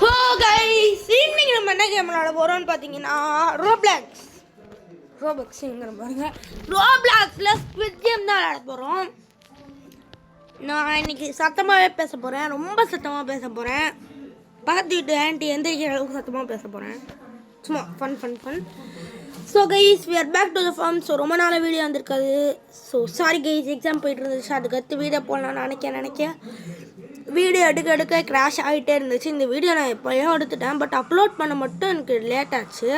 ஹோ கைஸ், இன்னைக்கு நம்ம என்ன கேம் விளையாட போறோம்னு பார்த்தீங்கன்னா ரோப்ளாக்ஸ்ங்கிற பாருங்க. ரோப்ளாக்ஸ்ல ஸ்குவிட் கேம் தான் விளையாட போறோம். நான் இன்னைக்கு சத்தமாகவே பேச போறேன், ரொம்ப சத்தமாக பேச போறேன். பார்த்துட்டு ஆன்ட்டி எந்திரிக்கிற அளவுக்கு சத்தமாக பேச போறேன். சும்மா fun. So guys, we are back to the farm. So ரொம்ப நாள் வீடியோ வந்திருக்காது. ஸோ சாரி கைஸ், எக்ஸாம் போயிட்டு இருந்துச்சு, அதுக்கு அடுத்து வீடியோ போடலாம்னு நினைக்க வீடியோ எடுக்க கிராஷ் ஆகிட்டே இருந்துச்சு. இந்த வீடியோ நான் எப்போயும் எடுத்துட்டேன், பட் அப்லோட் பண்ண மட்டும் எனக்கு லேட் ஆச்சு.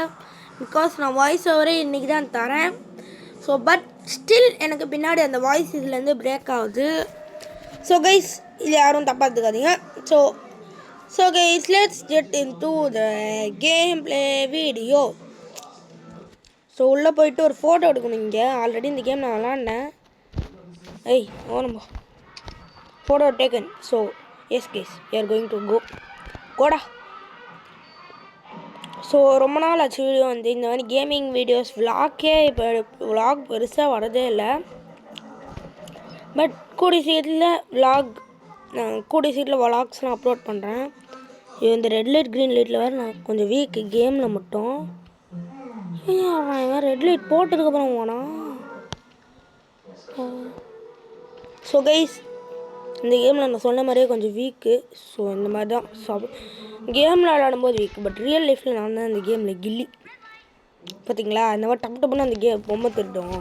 பிகாஸ் நான் வாய்ஸ் ஓவரே இன்றைக்கி தான் தரேன். ஸோ பட் ஸ்டில் எனக்கு பின்னாடி அந்த வாய்ஸ் இதுலேருந்து பிரேக் ஆகுது. ஸோ கைஸ், இது யாரும் தப்பாக எடுத்துக்காதீங்க. So guys, let's get into the game play video. So உள்ளே போயிட்டு ஒரு ஃபோட்டோ எடுக்கணும். இங்கே ஆல்ரெடி இந்த கேம் நான் விளாண்டேன். ஓரம்போ photo taken. So yes guys, we are going to goda. So ரொம்ப நாள் ஆச்சு வீடியோ வந்து இந்த மாதிரி கேமிங் வீடியோஸ் விளாக்கே. இப்போ விளாக் பெருசாக வரதே இல்லை, பட் கூடிய சீக்கிரத்தில் விளாக்ஸ்லாம் அப்லோட் பண்ணுறேன். இந்த ரெட் லைட் க்ரீன் லைட்டில் வேறு நான் கொஞ்சம் வீக் கேமில் மட்டும். ரெட் லைட் போட்டதுக்கப்புறம் போனா. ஸோ கைஸ், இந்த கேமில் நான் சொன்ன மாதிரியே கொஞ்சம் வீக்கு. ஸோ இந்த மாதிரி தான் கேமில் விளையாடும்போது வீக்கு, பட் ரியல் லைஃப்பில் நான் தான் இந்த கேமில் கில்லி. பார்த்தீங்களா, இந்த மாதிரி டப்புன்னு அந்த பொம்மை திருட்டோம்.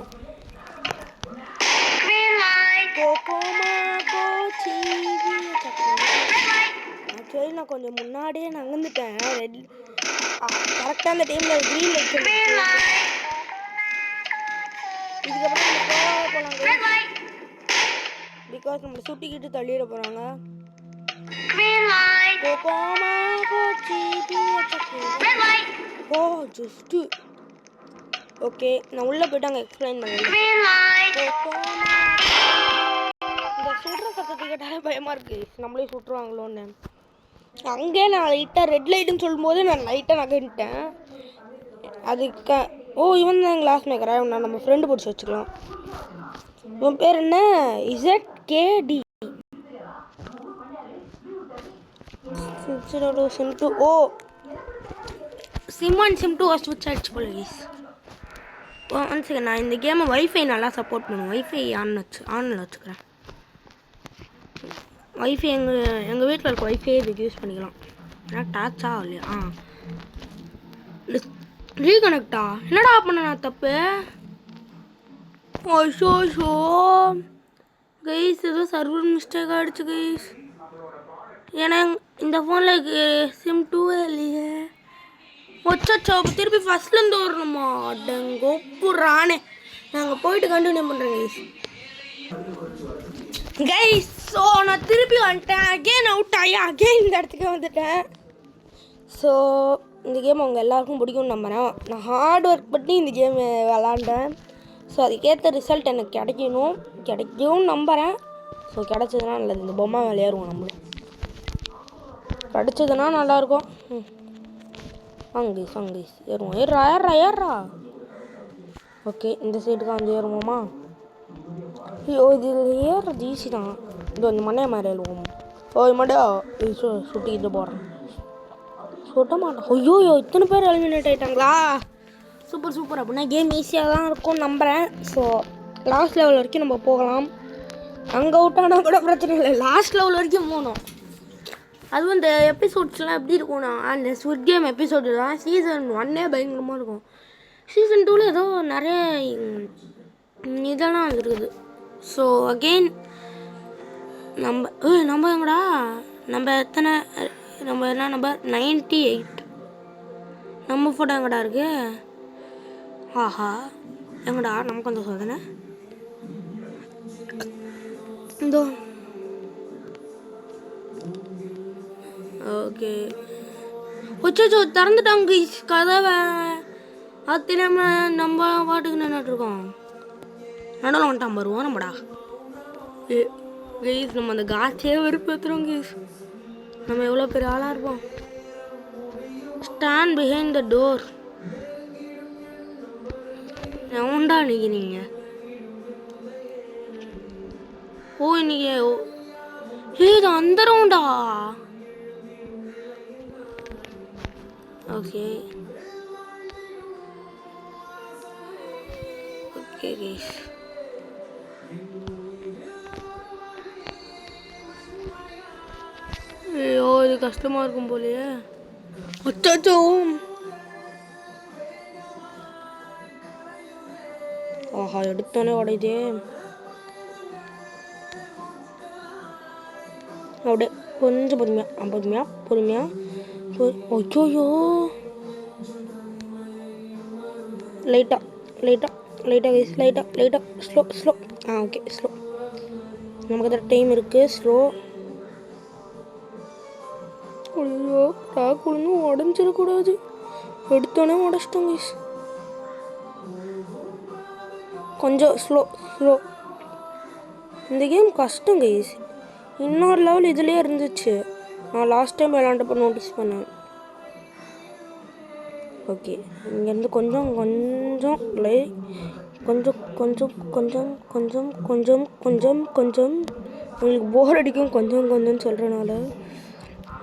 ஆக்சுவலி நான் கொஞ்சம் முன்னாடியே நகர்ந்துட்டேன். கரெக்டாக அந்த டைமில் க்ரீன் லைட் இதுக்கப்புறம் போகலாம். பிகாஸ் நம்மளை சுட்டிக்கிட்டு தள்ளிட போகிறாங்க. ஜஸ்ட்டு ஓகே, நான் உள்ளே போய்ட்டு அங்கே எக்ஸ்பிளைன் பண்ணுறேன். இந்த சுடுற சத்தத்தை கேட்டாலே பயமாக இருக்குது, நம்மளே சுட்டுருவாங்களோன்னு. அங்கே நான் லைட்டாக ரெட் லைட்டுன்னு சொல்லும்போது நான் லைட்டாக நகர்ந்துட்டேன். அதுக்கு இவன் தான் கிளாஸ் மேக்கரா? இவன் நம்ம ஃப்ரெண்டு பிடிச்சி வச்சுக்கலாம். இவன் பேர் என்ன? ZKD SIM2. SIM1 ஃபஸ்ட் வச்சு அடிச்சு போல கைஸ். ஒன் செகண்ட், நான் இந்த கேமை வைஃபை நல்லா சப்போர்ட் பண்ணுவேன். வைஃபை ஆனில் வச்சுக்கிறேன். வைஃபை எங்கள் வீட்டில் இருக்க வைஃபை இதுக்கு யூஸ் பண்ணிக்கலாம். ஏன்னா டாச்சா இல்லையா? ரீகனெக்டா? என்னடா பண்ண நான் தப்பு? ஷோ கைஸ், ஏதோ சர்வர் மிஸ்டேக் ஆகிடுச்சு கைஸ். ஏன்னா இந்த ஃபோனில் SIM2 இல்லையே. ஒச்சோ, திருப்பி ஃபஸ்ட்லேருந்து வரணுமா? அடங்கோப்புறானே. நாங்கள் போயிட்டு கண்டினியூ பண்ணுறேன் கைஸ். ஸோ நான் திருப்பி வந்துட்டேன். அகெயின் அவுட் ஆகி அகெயின் இந்த இடத்துக்கு வந்துட்டேன். ஸோ இந்த கேம் அவங்க எல்லாருக்கும் பிடிக்கும்னு நம்புகிறேன். நான் ஹார்ட் ஒர்க் பண்ணி இந்த கேம் விளாண்டேன். ஸோ அதுக்கேற்ற ரிசல்ட் எனக்கு கிடைக்கும்னு நம்புகிறேன். ஸோ கிடச்சதுன்னா நல்லது. இந்த பொம்மை விளையாடுவோம் நம்மளும். கிடச்சதுன்னா நல்லாயிருக்கும். வாங்க ஏறுவோம். ஏறா. ஓகே, இந்த சைடுக்கு வந்து ஏறுவோமா? ஐயோ, இது ஏறுறது ஈஸி தான். இந்த மண்டையை மாதிரி ஏறுவோம். மண்டையா சுட்டிக்கிட்டு போகிறேன். சுட்ட மாட்டேன். ஐயோ, இத்தனை பேர் எலிமினேட் ஆகிட்டாங்களா? சூப்பர். அப்படின்னா கேம் ஈஸியாக தான் இருக்கும்னு நம்புகிறேன். ஸோ லாஸ்ட் லெவல் வரைக்கும் நம்ம போகலாம். அங்கே அவுட் ஆனால் கூட பிரச்சனை இல்லை, லாஸ்ட் லெவல் வரைக்கும் போகணும். அதுவும் இந்த எபிசோட்ஸ்லாம் எப்படி இருக்கும்னா, அந்த ஸ்குவிட் கேம் எபிசோடு தான் சீசன் 1 பயங்கரமாக இருக்கும். சீசன் 2 ஏதோ நிறைய இதெல்லாம் இருக்குது. ஸோ அகெயின் நம்ம எங்கடா? நம்ம என்ன நம்பர்? 98. நம்ம ஃபோட்டோ எங்கடா இருக்கு? ஆஹா, எங்கடா நமக்கு அந்த சோதனை? இதோ. ஓகே, ஒச்சோ திறந்துட்டாங்க கதவை. அது தெரியாமல் நம்ம பாட்டுக்கு நின்றுட்டுருக்கோம். நடுவில் வந்துட்டான் வருவோம் நம்மடா. கைஸ், நம்ம அந்த காட்சியே வெறுப்பேற்றுறோம் கைஸ். நம்ம எவ்வளோ பெரிய ஆளாக இருப்போம். Stand behind the door. எவன்டா நீங்கள்? இன்னைக்கு இது அந்த ரவுண்டா? Okay okay guys. ஐயோ இது கஷ்டமாக இருக்கும் போலையே. அச்சோ ஆஹா எடுத்தோன்னே உடையுதே. அப்படியே கொஞ்சம் பொறுமையாக ஐயோயோ லைட்டாக கைஸ் லைட்டாக ஸ்லோ ஓகே ஸ்லோ. நமக்கு தான் டைம் இருக்குது. ஸ்லோ. ஐயோ டாக் ஒழுங்கு உடஞ்சிடக்கூடாது. எடுத்தோன்னே உடச்சிட்டோம் கைஸ். கொஞ்சம் ஸ்லோ. இந்த கேம் கஷ்டம் கைஸ். இன்னொரு லெவல் இதுலேயே இருந்துச்சு. நான் லாஸ்ட் டைம் விளாண்டப்போ நோட்டீஸ் பண்ணேன். ஓகே இங்கேருந்து கொஞ்சம் உங்களுக்கு போர் அடிக்கும் கொஞ்சம் சொல்கிறனால.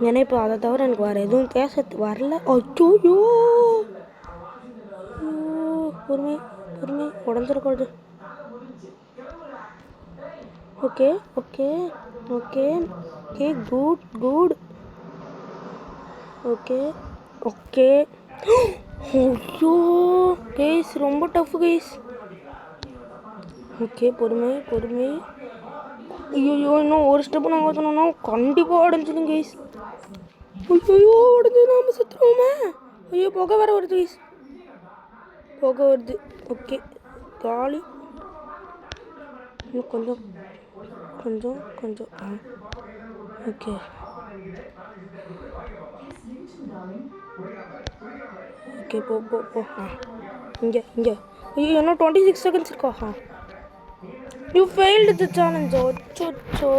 ஏன்னா இப்போ அதை தவிர எனக்கு வேறு எதுவும் பேச வரல. ஐயோ பொறுமை உடஞ்சிடக்கூடாது. Okay good okay. ஐயோ கைஸ் ரொம்ப டஃப் கைஸ். ஓகே பொறுமை. ஐயோ இன்னும் ஒரு ஸ்டெப்பு நாங்கள் ஊற்றணும்னா கண்டிப்பாக உடஞ்சிடும் கைஸ். ஐயோ உடஞ்சது நாம் சுற்றுவோமே. ஐயோ புகை வேறு வருது கைஸ். ஓகே காலி. இன்னும் கொஞ்சம் ஓகே போ இங்கே ஐயோ இன்னும் 26 seconds இருக்கா. You failed the challenge. அச்சோ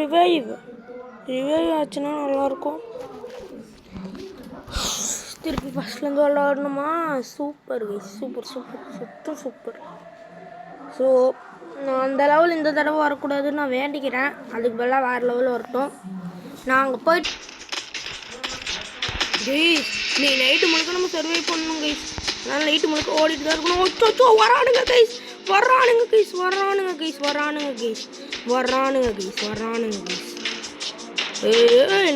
ரிவைவ் ஆச்சுன்னா நல்லாயிருக்கும். திருப்பி ஃபஸ்ட்லேருந்து விளாடணுமா? Super guys super. ஸோ நான் அந்த லெவல் இந்த தடவை வரக்கூடாதுன்னு நான் வேண்டிக்கிறேன். அதுக்கு பதிலாக வேறு லெவலில் வரட்டும். நான் அங்கே போயிட்டு கைஸ் நீ நைட்டு முழுக்க நம்ம சர்வை பண்ணணும் கைஸ். அதனால் நைட்டு முழுக்க ஓடிட்டு தான் இருக்கணும். அச்சோ வரானுங்க கைஸ்.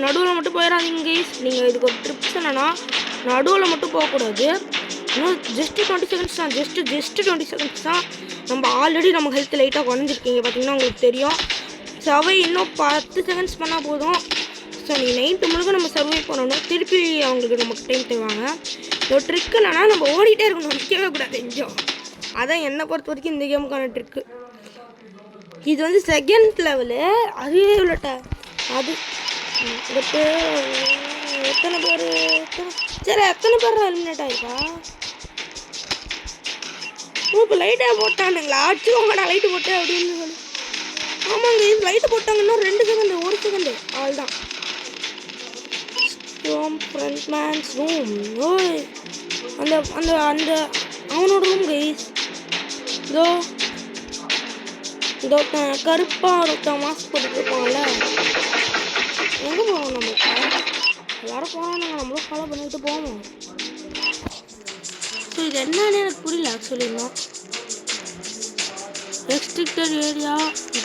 நடுவில் மட்டும் போயிடாதீங்க கைஸ். நீங்கள் இதுக்கு ஒரு ட்ரிப்ஸ் என்னன்னா நடுவில் மட்டும் போகக்கூடாது. இன்னும் ஜஸ்ட்டு 20 seconds தான். ஜஸ்ட்டு 20 seconds தான். நம்ம ஆல்ரெடி நம்ம ஹெல்த் லைட்டாக குறைஞ்சிருக்கீங்க பார்த்தீங்கன்னா உங்களுக்கு தெரியும். சர்வை இன்னும் 10 seconds பண்ணால் போதும். ஸோ நீ நைட்டு முழுக்க நம்ம சர்வை பண்ணணும். திருப்பி அவங்களுக்கு நமக்கு டைம் தருவாங்க. ஒரு ட்ரிக் என்னன்னா நம்ம ஓடிட்டே இருக்கணும், நிற்கவே கூடாது எங்கேயும். அதான் என்னை பொறுத்த வரைக்கும் இந்த கேமுக்கான ட்ரிக்கு. இது வந்து செகண்ட் லெவலு. அதுவே இவ்வளோட்ட அது எத்தனை பேர் எலிமினேட் ஆயிருக்கா? இப்போ லைட்டாக போட்டானுங்களா? அடிச்சுக்கோங்கடா லைட்டு போட்டு அப்படின்னு சொல்லி. ஆமாங்க இது லைட்டு போட்டாங்க. இன்னும் 2 செகண்டு 1 செகண்டு அவ்வளோதான். ஃப்ரண்ட்மேன்ஸ் ரூம். ஓய் அந்த அவனோட ரூம் கைஸ். இதோ கருப்பாக ஒருத்தன் மாஸ்க் போட்டுருப்பாங்கல்ல. எங்கே போவோம் நம்ம? எல்லாரும் போனோம். நம்மளும் ஃபாலோ பண்ணிட்டு போவோம். ஸோ இது என்னன்னு எனக்கு புரியல ஆக்சுவலி. இன்னும் restricted area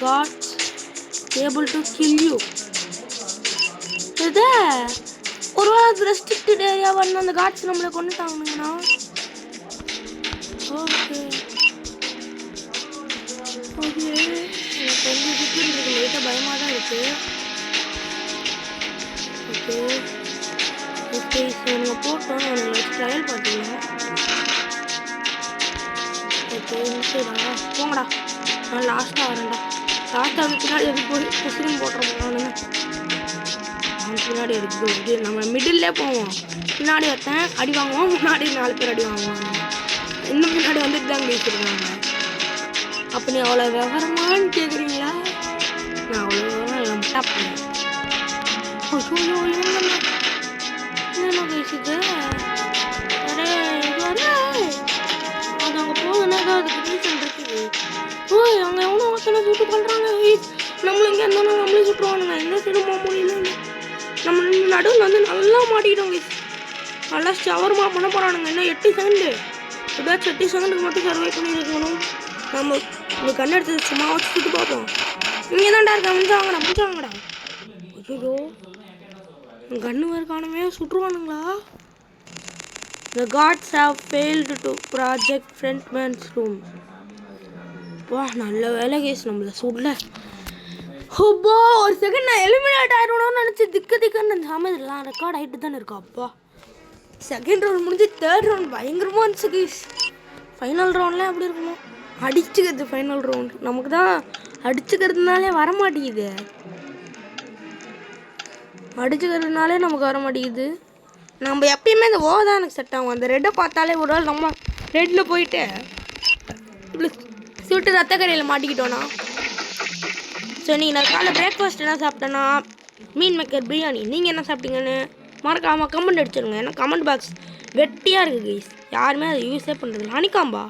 guards able to kill you. இது ஒரு வேளை ரெஸ்ட்ரிக்டட் ஏரியா வந்து அந்த காட்ஸ் நம்மளை கொண்டுட்டாங்கண்ணா. ஓகே எனக்கு வந்து இதுக்கு லைட்டாக பயமாக தான் இருக்குது. ஓகே நீங்கள் போட்டோம். நான் ட்ரையல் பார்த்தீங்கன்னா ஓகே சரிடா போங்கடா. நான் லாஸ்ட்டாக வரேன்டா. லாஸ்ட்டாக வந்து பின்னாடி எதுக்கு போய் குசிலும் போட்டுறோம். நான் பின்னாடி எடுத்து நம்ம மிடில்லே போவோம். பின்னாடி ஒருத்தன் அடி வாங்குவோம், முன்னாடி 4 பேர் அடி வாங்குவாங்க. இன்னும் பின்னாடி வந்துட்டு தான் பேசியிருக்காங்க. அப்போ நீ அவ்வளோ விவரமானு கேட்குறீங்களா? நான் அவ்வளோ விவரம் இல்லை முட்டா பண்ணேன். என்ன பேசிட்டு அது அங்கே போகுதுன்னா அதுக்கு ரீசன் இருக்குது. ஓய் அங்கே எவனோ ஒருத்தனை சுட்டு பண்ணுறாங்க. நம்மளும் இங்கே இருந்தாலும் நம்மளே சுட்டுருவானுங்க. எந்த சைடு போக முடியல. நம்ம நடுவில் வந்து நல்லா மாட்டிக்கிட்டோம். நல்லா ஷவர்மா பண்ண போகிறானுங்க. இன்னும் 8 செகண்டு. எப்படியாச்சும் 8 செகண்டுக்கு மட்டும் சர்வை பண்ணியிருக்கணும். நம்ம இந்த கண்ணு எடுத்து சும்மா வச்சு சுட்டு பார்ப்போம். இங்கே தான்டா இருக்கா. முடிச்சாங்கடா. ஐயோ கண்ணு வேறு காணுமே. சுட்டுருவானுங்களா? The gods have failed to project Frontman's room. வா நல்ல வேலை கேஸ் நம்மள சுடல. ஹோப்பா ஒரு செகண்ட் நான் எலிமினேட் ஆயிடணும்னு நினச்சி திக்குன்னு சாமி இதெல்லாம் ரெக்கார்ட் ஆகிட்டு தானே இருக்கா. அப்பா செகண்ட் ரவுண்ட் முடிஞ்சு தேர்ட் ரவுண்ட் பயங்கரமாக இருந்துச்சு கேஸ். ஃபைனல் ரவுண்ட்லாம் எப்படி இருக்கணும் அடிச்சுக்கிறது. ஃபைனல் ரவுண்ட் நமக்கு தான் அடிச்சுக்கிறதுனாலே வரமாட்டேங்குது. அடிச்சுக்கிறதுனாலே நமக்கு வர மாட்டேங்குது. நம்ம எப்பயுமே இந்த தான் எனக்கு செட் ஆகும். அந்த ரெட்டை பார்த்தாலே ஒரு நாள் நம்ம ரெட்டில் போயிட்டு இப்படி சுட்டு ரத்தக்கரையில் மாட்டிக்கிட்டோன்னா. ஸோ நீங்கள் நான் காலைல பிரேக்ஃபாஸ்ட் என்ன சாப்பிட்டேன்னா மீன் மேக்கர் பிரியாணி. நீங்கள் என்ன சாப்பிட்டீங்கன்னு மறக்காமல் கமெண்ட் அடிச்சிருங்க. ஏன்னா கமெண்ட் பாக்ஸ் வெட்டியாக இருக்குது கைஸ். யாருமே அதை யூஸே பண்ணுறது. ஹனிகாம்பா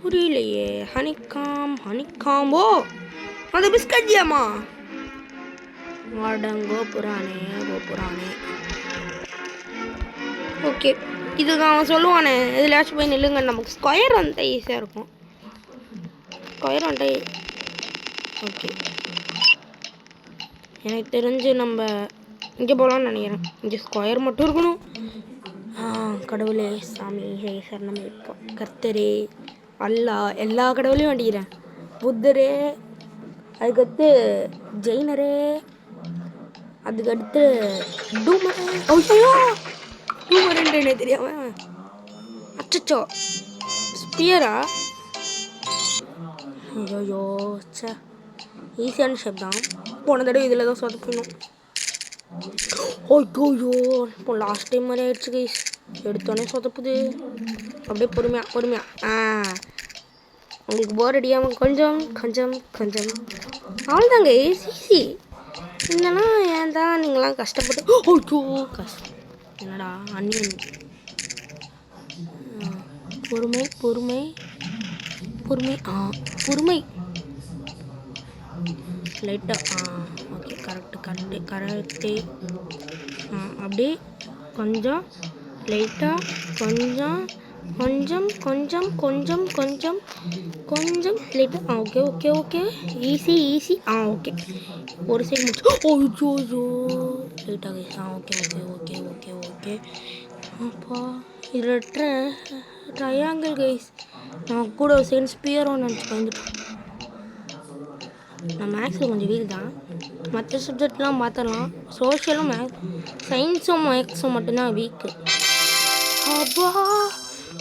புரியலையே. ஹனிகாம்போ அந்த பிஸ்கட் ஜியாமா கோபுரானே. ஓகே இதுக்கு அவன் சொல்லுவானே எதுலாச்சும் போய் நில்லுங்க. நமக்கு ஸ்கொயர் வந்துட்டா ஈஸியாக இருக்கும். ஸ்கொயர் வந்துட்டா ஓகே. எனக்கு தெரிஞ்சு நம்ம இங்கே போகலான்னு நினைக்கிறேன். இங்கே ஸ்கொயர் மட்டும் இருக்கணும். கடவுளே சாமி சரணம் இருப்போம். கர்த்தரே அல்லா எல்லா கடவுளையும் அடிக்கிறேன். புத்தரே, அதுக்கடுத்து ஜெயினரே, அதுக்கடுத்து டூமரே. ஐயோ டூமரேன்னு தெரியாம அச்சோ ஸ்பியரா. ஐயோ சே ஈஸியான ஷேப் தான். போன தடவை இதில் தான் சொதப்பணும். ஓய்யோ இப்போ லாஸ்ட் டைம் மாதிரி ஆயிடுச்சு கைஸ். எடுத்தோடனே சொதப்புது. அப்படியே பொறுமையாக உங்களுக்கு போர் அடியாமல் கொஞ்சம் அவ்வளோதாங்க ஈஸி. இல்லைன்னா ஏன் தான் நீங்களாம் கஷ்டப்பட்டு ஓய்யோ கஷ்டம். என்னடா அன்னியன் பொறுமை லைட்டாக ஓகே கரெக்டு. அப்படியே கொஞ்சம் லைட்டாக கொஞ்சம் லைட்டாக ஓகே ஈஸி ஓகே ஒரு சைடு முடிச்சு. ஓய்யோ லைட்டாக ஓகே அப்பா இது ட்ரையாங்கிள் கைஸ். நான் கூட ஒரு செகண்ட் ஸ்பியரோன்னு நினச்சி பயந்துட்டேன். நான் மேக்ஸில் கொஞ்சம் வீக் தான். மற்ற சப்ஜெக்ட்லாம் பார்த்துடலாம். சோஷியலும் சயின்ஸும் மேக்ஸும் மட்டும்தான் வீக்கு. அப்பா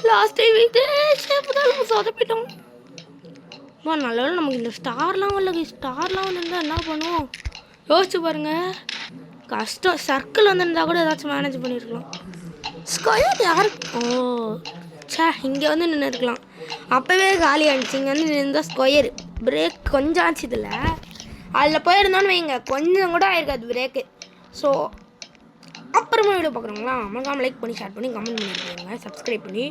லாஸ்ட் டைம் வீக்கு நம்ம சொதப்பிட்டோம். நல்ல நமக்கு இந்த ஸ்டார்லாம் வரல. ஸ்டார்லாம் வந்துருந்தால் என்ன பண்ணுவோம் யோசிச்சு பாருங்கள். கஷ்டம். சர்க்கிள் வந்துருந்தா கூட ஏதாச்சும் மேனேஜ் பண்ணியிருக்கலாம். ஸ்கொயர் யாருக்கு இங்கே வந்து நின்று இருக்கலாம். அப்போவே காலி ஆகிடுச்சு. இங்கே வந்து நின்று ஸ்கொயர் பிரேக் கொஞ்சம் ஆச்சு. இதில் அதில் போயிருந்தோன்னு வைங்க கொஞ்சம் கூட ஆயிருக்காது பிரேக்கு. ஸோ அப்புறமா வீடியோ பார்க்குறோங்களா மறக்காமல் லைக் பண்ணி ஷேர் பண்ணி கமெண்ட் பண்ணியிருக்காங்க சப்ஸ்கிரைப் பண்ணி.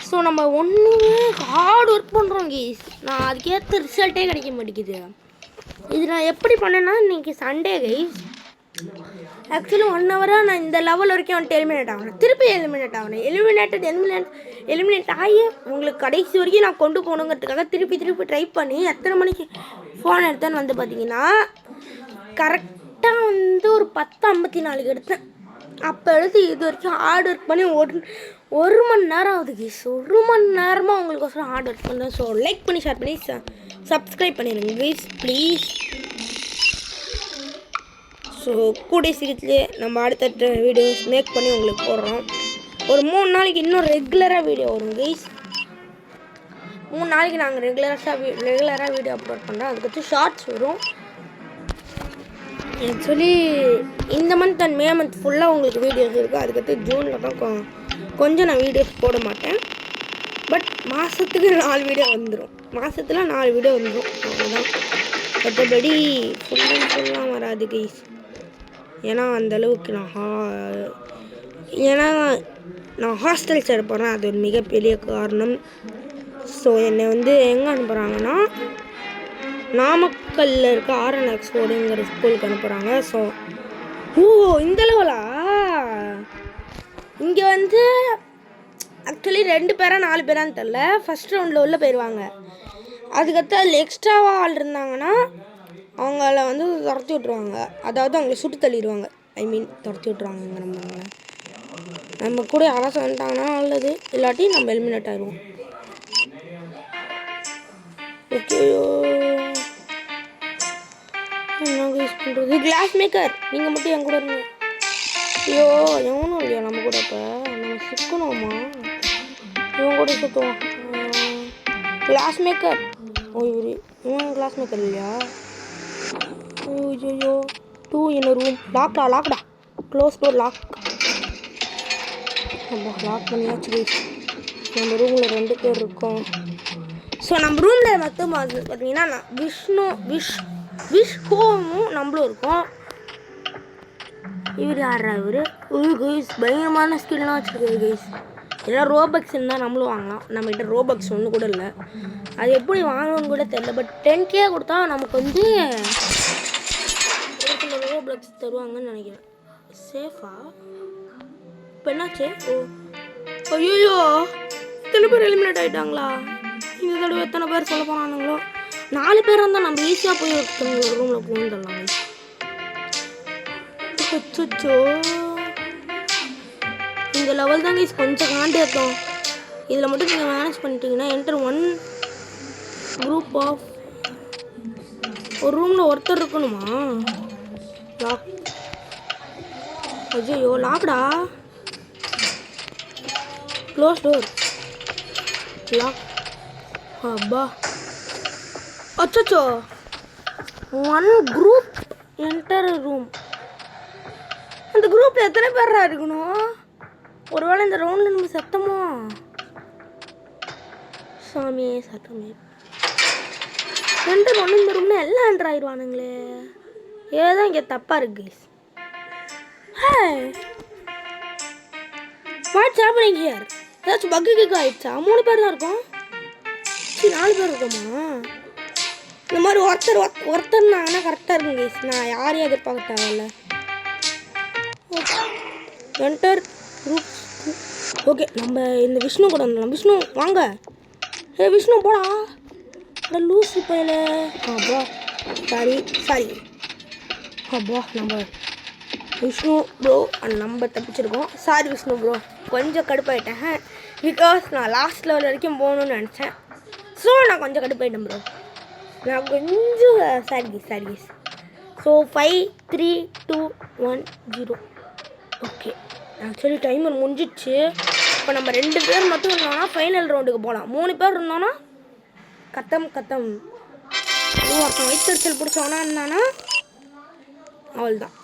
ஸோ நம்ம ஒன்றுமே ஹார்ட் ஒர்க் பண்ணுறோம் கைஸ். நான் அதுக்கேற்ற ரிசல்ட்டே கிடைக்க மாட்டேங்குது. இது நான் எப்படி பண்ணேன்னா இன்றைக்கி சண்டே கைஸ். ஆக்சுவலி 1 ஹவராக நான் இந்த லெவல் வரைக்கும் வந்துட்டு எலிமினேட் ஆகணும். திருப்பி எலிமினேட் ஆகணும். எலிமினேட் ஆகி உங்களுக்கு கடைசி வரைக்கும் நான் கொண்டு போகணுங்கிறதுக்காக திருப்பி ட்ரை பண்ணி எத்தனை மணிக்கு ஃபோன் எடுத்தேன்னு வந்து பார்த்தீங்கன்னா கரெக்டாக வந்து ஒரு 10:54 எடுத்தேன். அப்போ எடுத்து இது வரைக்கும் ஹார்ட் ஒர்க் பண்ணி 1 மணி நேரம் ஆகுது கைஸ். 1 மணி நேரமாக உங்களுக்கோசரம் ஹார்ட் ஒர்க் பண்ணுறேன். ஸோ லைக் பண்ணி ஷேர் பண்ணி சப்ஸ்கிரைப் பண்ணிடுங்க கைஸ் ப்ளீஸ். ஸோ கூடிய சீக்கிரத்துலேயே நம்ம அடுத்தடுத்த வீடியோஸ் மேக் பண்ணி உங்களுக்கு போடுறோம். ஒரு 3 நாளைக்கு இன்னும் ரெகுலராக வீடியோ வரும் கைஸ். 3 நாளைக்கு நாங்கள் ரெகுலராக வீடியோ அப்லோட் பண்ணுறோம். அதுக்கடுத்து ஷார்ட்ஸ் வரும். ஆக்சுவலி இந்த மந்த் அண்ட் மே மந்த் ஃபுல்லாக உங்களுக்கு வீடியோஸ் இருக்குது. அதுக்கடுத்து ஜூனில் தான் கொஞ்சம் நான் வீடியோஸ் போட மாட்டேன். பட் மாதத்துக்கு 4 வீடியோ வந்துடும். மாதத்தில் 4 வீடியோ வந்துடும். அவ்வளோதான். மற்றபடி ஃபுல்லாக வராது கைஸ். ஏன்னா அந்தளவுக்கு நான் ஹாஸ்டல் சேர போகிறேன். அது ஒரு மிகப்பெரிய காரணம். ஸோ என்னை வந்து எங்கே அனுப்புகிறாங்கன்னா நாமக்கல்லில் இருக்க ஆர்என் எக்ஸ்போர்டுங்கிற ஸ்கூலுக்கு அனுப்புகிறாங்க. ஸோ இந்த லெவலா இங்கே வந்து ஆக்சுவலி 2 பேரா 4 பேரான்னு தெரில. ஃபஸ்ட் ரவுண்டில் உள்ள போயிடுவாங்க. அதுக்கடுத்து அதில் எக்ஸ்ட்ராவாக ஆள் இருந்தாங்கன்னா அவங்கள வந்து துரத்தி விட்ருவாங்க. அதாவது அவங்கள சுட்டு தள்ளிடுவாங்க. ஐ மீன் துரத்தி விட்ருவாங்க. நம்ம கூட யாராச்சும் வந்துட்டாங்கன்னா நல்லது, இல்லாட்டி நம்ம எலிமினேட் ஆயிடுவோம். ஓகே நாங்கள் யூஸ் பண்ணுறது கிளாஸ் மேக்கர். நீங்கள் மட்டும் என் கூட இருங்க. ஐயோ எவனும் இல்லையா நம்ம கூட? இப்போ நம்ம சிக்கணுமா? இவன் கூட சுற்றுவோம். Class maker. ஓ இவன் கிளாஸ் மேக்கர் இல்லையா? ஐயோ 2 in a room. லாக்டா க்ளோஸ் டோர் லாக். நம்ம லாக் பண்ணியாச்சு. நம்ம ரூமில் 2 பேர் இருக்கோம். ஸோ நம்ம ரூமில் மட்டும் பார்த்தீங்கன்னா விஷ் ஹோமும் நம்மளும் இருக்கோம். இவர் யாரா இவர்? கைஸ் பயங்கரமான ஸ்கில்லாம் வச்சுருக்காரு கைஸ். எல்லாம் ரோபக்ஸ் இருந்தால் நம்மளும் வாங்கலாம். நம்மகிட்ட ரோபக்ஸ் ஒன்று கூட இல்லை. அது எப்படி வாங்கணும்னு கூட தெரியல. பட் 10K கொடுத்தா நமக்கு வந்து ரோபக்ஸ் தருவாங்கன்னு நினைக்கிறேன். சேஃபா இப்போ என்னாச்சு? ஐயோ எத்தனை பேர் எலிமினேட் ஆகிட்டாங்களா? இந்த தடவை எத்தனை பேர் சொல்ல போனானுங்களோ? 4 பேர் இருந்தால் நம்ம ஈஸியாக போய் ஒருத்தவங்க ரூமில் போகணும் தரலாம். அச்சோ இந்த லெவல் தாங்க கொஞ்சம் காண்டேட்டோம். இதில் மட்டும் நீங்கள் மேனேஜ் பண்ணிட்டீங்கன்னா என்டர் 1 குரூப் ஆஃப் ஒரு ரூமில் ஒருத்தர் இருக்கணுமா? லாக். ஐயோ லாக்டா. Close door lock. அப்பா அச்சோ 1 குரூப் என்டர் ரூம். அந்த குரூப்பில் எத்தனை பேரா இருக்கணும்? ஒருவேளை இந்த ரவுண்டில் நம்ம சத்தமோ? சாமியே சத்தமே. என்டர் ஒன்று இந்த ரூம்ல எல்லாம் என்டர் ஆயிடுவானுங்களே. ஏதோ இங்கே தப்பாக இருக்கு கைஸ். What's happening here? ஏதாச்சும் பக்கு கிக்கு ஆயிடுச்சா? 3 பேர் தான் இருக்கோம். 4 பேர் இருக்கோமா? இந்த மாதிரி ஒருத்தர்னாங்கன்னா கரெக்டாக இருக்கும் கைஸ். நான் யாரையும் எதிர்பார்க்க தேவையில்ல. Enter group. ஓகே நம்ம இந்த விஷ்ணு கூட வந்துடலாம். விஷ்ணு வாங்க. விஷ்ணு போடா. லூஸ் பையில. அப்பா சாரி அப்பா நம்ம விஷ்ணு ப்ரோ நம்ம தப்பிச்சிருக்கோம். சாரி விஷ்ணு ப்ரோ, கொஞ்சம் கடுப்பாயிட்டேன். பிகாஸ் நான் லாஸ்ட் லெவல் வரைக்கும் போகணுன்னு நினச்சேன். ஸோ நான் கொஞ்சம் கடுப்பாயிட்டேன் ப்ரோ. நான் கொஞ்சம் sorry. So 5 3 2 1 0. Okay actually timer முடிஞ்சிடுச்சு. இப்போ நம்ம 2 பேர் மட்டும் இருந்தோன்னா ஃபைனல் ரவுண்டுக்கு போகலாம். 3 பேர் இருந்தோன்னா கத்தம். ஒருத்தன் வயிற்றுச்சல் பிடிச்சவனா இருந்தானா அவள்தான்.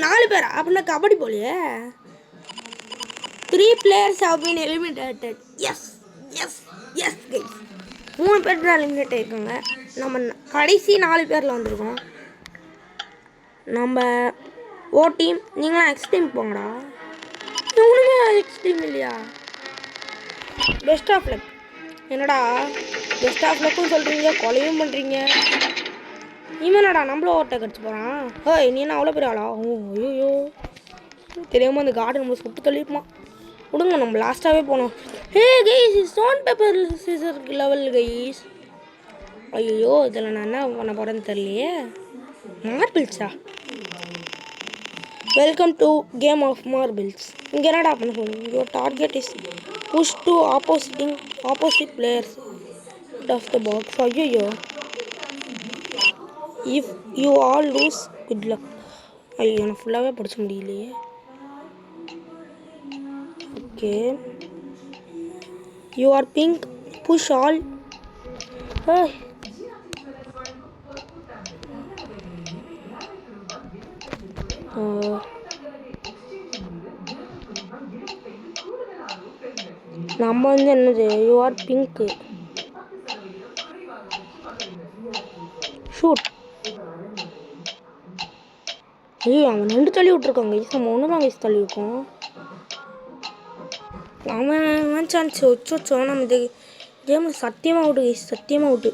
4 பேரா? அப்படின்னா கபடி போலையே. 3 players have been eliminated. S guys 3 பேர் தான் எலிமினேட் ஆகிருக்காங்க. நம்ம கடைசி 4 பேரில் வந்திருக்கோம். நம்ம ஓ டீம். நீங்களாம் எக்ஸ் டீம் போங்கடா. ஒன்றுமே எக்ஸ் டீம் இல்லையா? Best of luck. என்னடா பெஸ்ட் ஆஃப் லக்கும் சொல்கிறீங்க, கொலையும் பண்ணுறீங்க. இவனடா நம்மளும் ஓட்டை கடிச்சு போகிறான். நீ என்ன அவ்வளோ பெரிய ஆளா? ஐயோ தெரியாமல் அந்த கார்டன் நம்ம சுட்டு தள்ளிப்போமா. விடுங்க நம்ம லாஸ்ட்டாகவே போனோம். Guys stone paper scissor level guys. ஐயோ இதில் நான் என்ன பண்ண போகிறேன்னு தெரியலையே. மார்பிள்ஸா? Welcome to game of marbles. இங்கே என்னடா பண்ண சொல்லுங்க? Your target is push to opposite players out of the box. ஐயோ if you all lose good luck. ஐயோ எனக்கு ஃபுல்லாகவே படிச்ச முடியலையே. Okay you are pink push all. நம்ம வந்து என்னது? You are pink shoot. அவன் 2 தள்ளி விட்ருக்காங்க. நம்ம 1 தான் வயசு தள்ளி இருக்கோம். அவன் சான்ஸ் வச்சோம். நம்ம கேம் சத்தியமாக அவுட்டு கைஸ், சத்தியமாக அவுட்டு.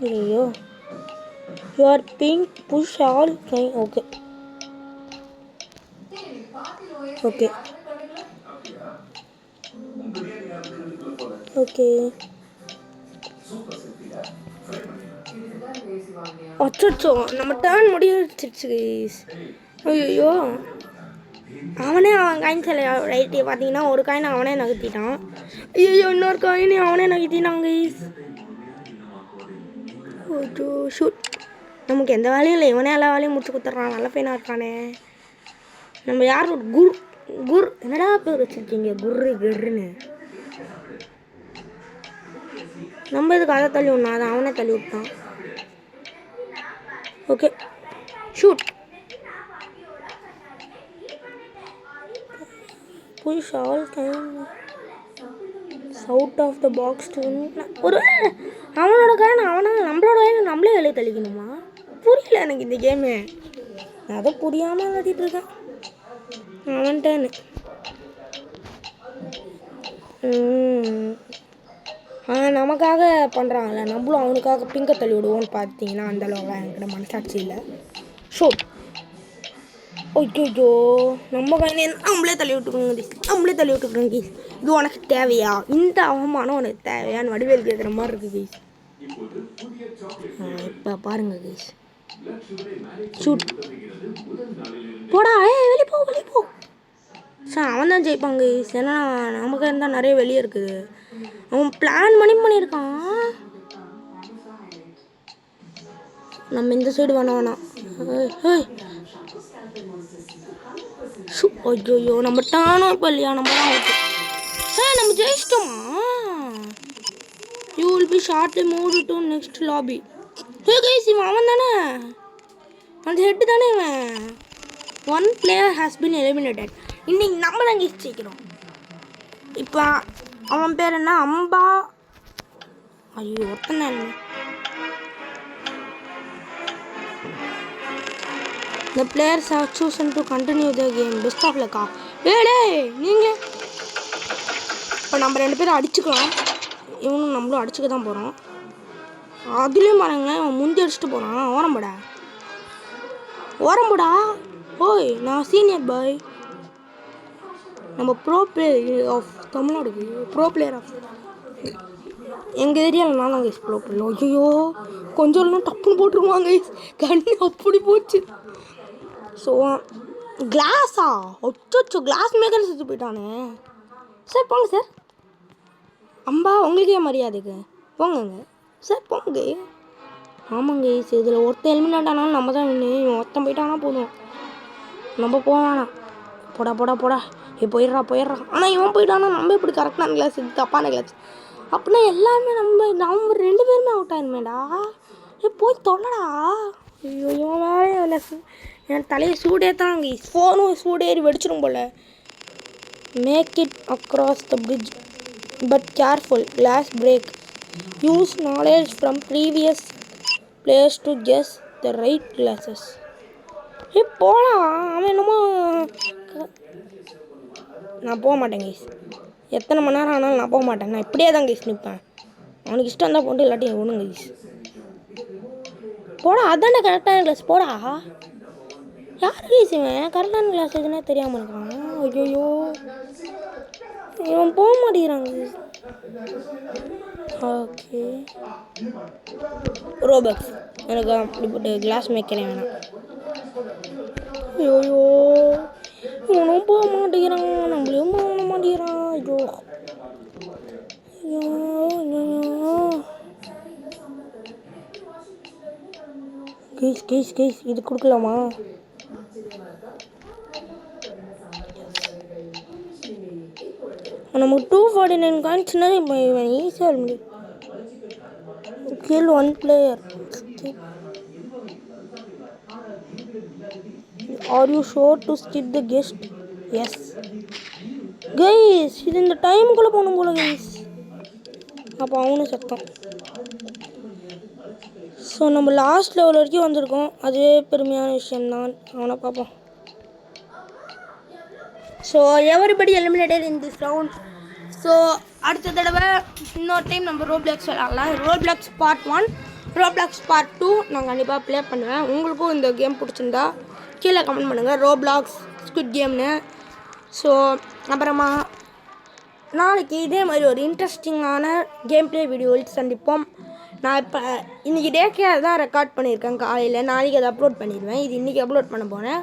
ஐயோ, you are ping push all trying. Okay okay okay. அச்சோ, நம்ம டேர்ன் முடிச்சிருச்சு கைஸ். ஐயோ, அவன் காயின் சில ரைட்டு பார்த்தீங்கன்னா ஒரு காயின் அவனே நகர்த்திட்டான். ஐயோ, இன்னொரு காயின் அவனே நகர்த்தினான் கைஸ். ஓ ஷூட், நமக்கு எந்த வேலையும் இல்லை, இவனே எல்லா வேலையும் முடிச்சு கொடுத்துட்றான். நல்ல பையனாக இருக்கானே. நம்ம யார் குர் என்னடா பேர் வச்சுருக்கீங்க, குர்ருன்னு. நம்ம இதுக்கு அதை தள்ளி விடணும், அதை அவனே தள்ளி விட்டான். Okay shoot. Push all time out of the box to. ஒரு அவனோட காரணம் அவனால் நம்மளோட காரணம் நம்மளே வெளியே தள்ளிக்கணுமா? புரியல எனக்கு இந்த கேமு. நான் அதை புரியாமல் விளையாடிட்டு இருக்கேன். அவன்ட்டேன்னு நமக்காக பண்ணுறாங்கல்ல, நம்மளும் அவனுக்காக பிங்கை தள்ளி விடுவோன்னு பார்த்தீங்கன்னா அந்தளவுலாம் என்கிட்ட மனசாட்சி இல்லை. ஷூட். ஓகே, நம்ம கையிலே நம்மளே தள்ளி விட்டுக்கிறோம் கீஸ். இது உனக்கு தேவையா? இந்த அவமானம் உனக்கு தேவையான்னு வடிவேல் கேட்குற மாதிரி இருக்குது கீஸ். இப்போ பாருங்க கீஸ். ஷூட். போடா, வெளியே போ. சார் அவன் தான் ஜெயிப்பாங்க கீஸ். ஏன்னா நமக்கு இருந்தால் நிறைய வெளியே இருக்குது. அவன் பிளான் பண்ணியிருக்கான். நம்ம இந்த சைடு வேணாம். ஐயோ, நம்ம டானோ இப்போ இல்லையா, நம்ம தான் ஓகே. சார் நம்ம ஜெயிச்சிட்டோமா? You will be shortly move to next lobby. Hey guys, இவன் அவன் தானே, அந்த ஹெட்டு தானே இவன். 1 player has been eliminated. இன்னைக்கு நம்ம தான் கைஸ் ஜெயிக்கிறோம். இப்போ அவன் பேர் என்ன, அம்பா. ஐயோ, ஒருத்தனை இல்லை. The players have chosen to continue the game. Best of luck. நீங்களே இப்போ நம்ம 2 பேரும் அடிச்சுக்கலாம். இவனும் நம்மளும் அடிச்சுக்க தான் போகிறோம். அதுலேயும் பாருங்களேன், அவன் முந்தி அடிச்சுட்டு போகிறான். ஓரம்புடா. ஓய், நான் சீனியர் பாய். நம்ம ப்ரோ பிளேயர் ஆஃப் தமிழ்நாடுக்கு ப்ரோ பிளேயர் ஆஃப் எங்கள் ஏரியாவில் நான் தான் கைஸ் ப்ரோ பிளேயர். ஐயோ, கொஞ்சம் இல்லைனா டப்புன்னு போட்டுருவாங்க கைஸ். கண்ணு அப்படி போச்சு. ஸோ கிளாஸா? ஒச்சோ, கிளாஸ் மேக்கர் செத்து போயிட்டானே. சார் போங்க சார். அம்பா, உங்களுக்கே மரியாதைக்கு போங்கங்க சார், போங்க. ஆமாங்க சார், இதில் ஒருத்தன் எலிமினேட் ஆனாலும் நம்ம தான் ஒருத்தன் போயிட்டானா போதும், நம்ம போவானா. போடா போயிடுறா. ஆனால் இவன் போயிட்டானா நம்ம எப்படி கரெக்டான கிளாஸ், இது தப்பான கிளாஸ் அப்படின்னா எல்லாருமே நம்ம 2 பேருமே அவுட் ஆயிருமேடா. போய் தொல்லடா. ஐயோ, இவன் வேலையே இல்லை. என் தலையை சூடே தாங்க, ஃபோனும் சூடேறி வெடிச்சிடும் போல். Make it across the bridge but careful, glass break. Use knowledge from previous players to guess the right glasses. போடா, அவன் என்னமோ. நான் போக மாட்டேன் கைஸ். எத்தனை மணி நேரம் ஆனாலும் நான் போக மாட்டேன். நான் இப்படியே தான் கைஸ் நிற்பேன். அவனுக்கு இஷ்டம் இருந்தால் போட்டு, இல்லாட்டி ஒன்றும் கைஸ். போடா, அதானே கரெக்டான கிளாஸ். போடா. யார் கைஸ் இவன்? கரெக்டான கிளாஸ் எதுனே தெரியாமல் இருக்கான். ஐயோ, இவன் போக மாட்டேங்கிறாங்க. ஓகே, ரோபக்ஸ் எனக்கு அப்படி போட்டு கிளாஸ் மேய்க்கிறேன் வேணாம். ஐயோ, இவனும் போக மாட்டேங்கிறான், நம்மளையும் போக மாட்டேங்கிறான். ஐயோ, கேஸ் இது கொடுக்கலாமா? நமக்கு 249 காயின்ஸ்னா இப்போ இவன் ஈஸியாக இருக்க முடியும். Kill 1 player. Are you sure to skip the guest? Yes guys, இது இந்த டைமுக்குள்ளே போகணும் போல கைஸ். அப்போ அவனும் சத்தம். ஸோ நம்ம லாஸ்ட் லெவல் வரைக்கும் வந்திருக்கோம். அதுவே பெருமையான விஷயம்தான். அவனை பார்ப்போம். So everybody eliminated in this round. So அடுத்த தடவை இன்னொரு டைம் நம்ம ரோப்ளாக்ஸ் விளாட்லாம். ரோப்ளாக்ஸ் பார்ட் 1, ரோப்ளாக்ஸ் பார்ட் 2 நான் கண்டிப்பாக ப்ளே பண்ணுவேன். உங்களுக்கும் இந்த கேம் பிடிச்சிருந்தா கீழே கமெண்ட் பண்ணுங்கள், ரோப்ளாக்ஸ் ஸ்குவிட் கேம்னு. ஸோ அப்புறமா நாளைக்கு இதே மாதிரி ஒரு இன்ட்ரெஸ்டிங்கான கேம் ப்ளே வீடியோவில் சந்திப்போம். நான் இப்போ இன்றைக்கி டே கேர் தான் ரெக்கார்ட் பண்ணியிருக்கேன் காலையில். நாளைக்கு அதை அப்லோட் பண்ணிடுவேன். இது இன்றைக்கி அப்லோட் பண்ண போகிறேன்.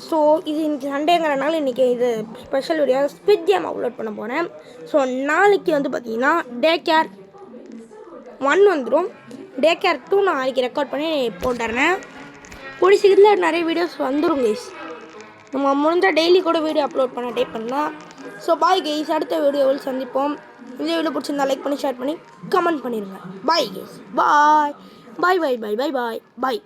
ஸோ இது இன்றைக்கி சண்டேங்கிறனால இன்றைக்கி இது special video squid game upload பண்ண போகிறேன். ஸோ நாளைக்கு வந்து பார்த்திங்கன்னா டே கேர் 1 வந்துடும். டே கேர் 2 நான் நாளைக்கு ரெக்கார்ட் பண்ணி போட்டுறேன். கூடிய சீக்கிரத்தில் நிறைய வீடியோஸ் வந்துடும் கைஸ். நம்ம முடிஞ்சால் டெய்லி கூட வீடியோ அப்லோட் பண்ண ட்ரை பண்ணலாம். ஸோ பாய் கைஸ், அடுத்த வீடியோவில் சந்திப்போம். இந்த வீடியோ பிடிச்சிருந்தா லைக் பண்ணி ஷேர் பண்ணி கமெண்ட் பண்ணிடுங்க. பாய் கைஸ், பாய் பாய் பாய் பாய் பாய் பாய் பாய்.